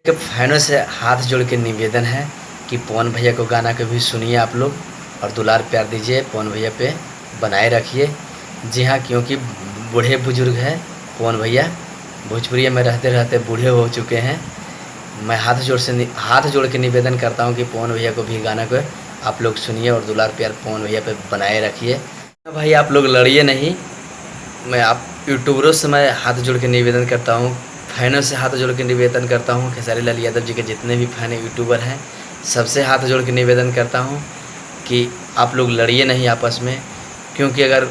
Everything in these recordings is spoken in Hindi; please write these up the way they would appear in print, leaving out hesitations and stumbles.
के फैनों से हाथ जोड़ के निवेदन है कि पवन भैया को गाना कभी सुनिए आप लोग और दुलार प्यार दीजिए, पवन भैया पे बनाए रखिए। जी हाँ, क्योंकि बूढ़े बुजुर्ग हैं पवन भैया, भोजपुरी में रहते रहते बूढ़े हो चुके हैं। मैं हाथ जोड़ के निवेदन करता हूँ कि पवन भैया को भी गाना को आप लोग सुनिए और दुलार प्यार पवन भैया पे बनाए रखिए। भाई आप लोग लड़िए नहीं। मैं आप यूट्यूबरों से मैं हाथ जोड़ के निवेदन करता हूँ, फैनों से हाथ जोड़ के निवेदन करता हूँ, खेसारी लाल यादव जी के जितने भी फैन यूट्यूबर हैं सबसे हाथ जोड़ के निवेदन करता हूँ कि आप लोग लड़िए नहीं आपस में। क्योंकि अगर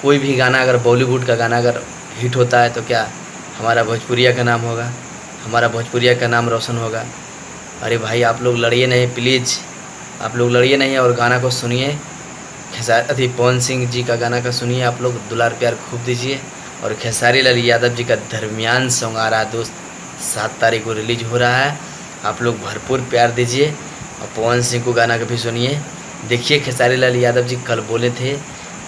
कोई भी गाना, अगर बॉलीवुड का गाना अगर हिट होता है तो क्या हमारा भोजपुरिया का नाम होगा, हमारा भोजपुरिया का नाम रोशन होगा। अरे भाई आप लोग लड़िए नहीं प्लीज़, आप लोग लड़िए नहीं और गाना को सुनिए। पवन सिंह जी का गाना का सुनिए, आप लोग दुलार प्यार खूब दीजिए। और खेसारी लाल यादव जी का दरमियान सॉन्ग आ रहा है दोस्त, 7 तारीख को रिलीज हो रहा है, आप लोग भरपूर प्यार दीजिए और पवन सिंह को गाना का भी सुनिए। देखिए खेसारी लाल यादव जी कल बोले थे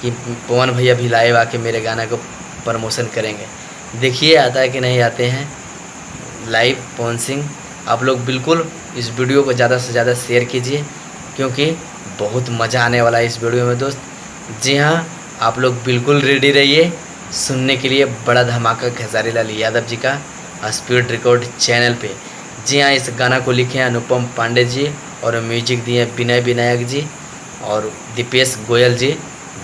कि पवन भैया भी लाइव आके मेरे गाना को प्रमोशन करेंगे। देखिए आता है कि नहीं आते हैं लाइव पवन सिंह। आप लोग बिल्कुल इस वीडियो को ज़्यादा से ज़्यादा शेयर कीजिए क्योंकि बहुत मज़ा आने वाला है इस वीडियो में दोस्त। जी हाँ, आप लोग बिल्कुल रेडी रहिए सुनने के लिए बड़ा धमाका खेसारी लाल यादव जी का स्पीड रिकॉर्ड चैनल पे। जी हाँ, इस गाना को लिखे हैं अनुपम पांडे जी और म्यूजिक दिए विनय विनायक जी और दीपेश गोयल जी,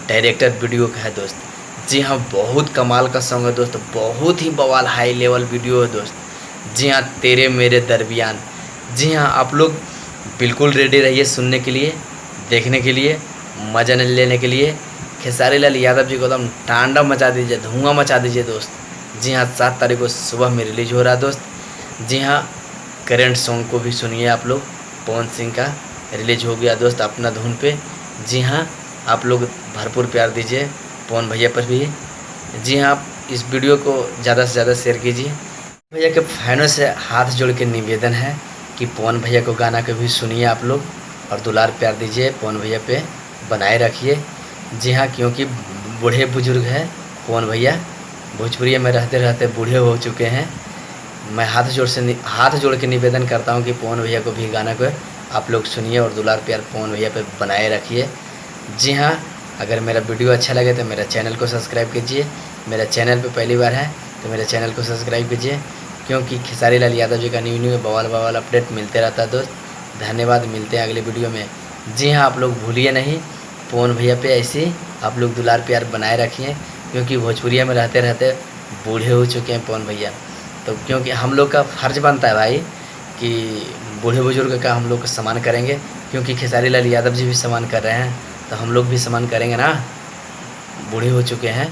डायरेक्टर वीडियो का है दोस्त। जी हाँ, बहुत कमाल का सॉन्ग है दोस्त, बहुत ही बवाल हाई लेवल वीडियो है दोस्त। जी हाँ, तेरे मेरे दरमियान। जी हाँ, आप लोग बिल्कुल रेडी रहिए सुनने के लिए, देखने के लिए, मज़ा लेने के लिए। खेसारी लाल यादव जी को एकदम तांडव मचा दीजिए, धुआं मचा दीजिए दोस्त। जी हाँ, 7 तारीख को सुबह में रिलीज हो रहा है दोस्त। जी हाँ, करंट सॉन्ग को भी सुनिए आप लोग, पवन सिंह का रिलीज हो गया दोस्त अपना धुन पे। जी हाँ, आप लोग भरपूर प्यार दीजिए पवन भैया पर भी। जी हाँ, आप इस वीडियो को ज़्यादा से ज़्यादा शेयर कीजिए। भैया के फैनों से हाथ जोड़ के निवेदन है कि पवन भैया को गाना कभी सुनिए आप लोग और दुलार प्यार दीजिए, पवन भैया पे बनाए रखिए। जी हाँ, क्योंकि बूढ़े बुजुर्ग हैं पवन भैया, भोजपुरी में रहते रहते बूढ़े हो चुके हैं। मैं हाथ जोड़ के निवेदन करता हूँ कि पवन भैया को भी गाना को आप लोग सुनिए और दुलार प्यार पवन भैया पे बनाए रखिए। जी हाँ, अगर मेरा वीडियो अच्छा लगे तो मेरा चैनल को सब्सक्राइब कीजिए। मेरा चैनल पे पहली बार है तो मेरे चैनल को सब्सक्राइब कीजिए क्योंकि खेसारी लाल यादव जी का न्यू बवाल अपडेट मिलते रहता है दोस्त। धन्यवाद, मिलते हैं अगले वीडियो में। जी हाँ, आप लोग भूलिए नहीं पवन भैया पे ऐसे आप लोग दुलार प्यार बनाए रखिए क्योंकि भोजपुरिया में रहते रहते बूढ़े हो चुके हैं पवन भैया। तो क्योंकि हम लोग का फ़र्ज़ बनता है भाई कि बूढ़े बुजुर्ग का हम लोग सम्मान करेंगे, क्योंकि खेसारी लाल यादव जी भी सम्मान कर रहे हैं तो हम लोग भी सम्मान करेंगे ना, बूढ़े हो चुके हैं।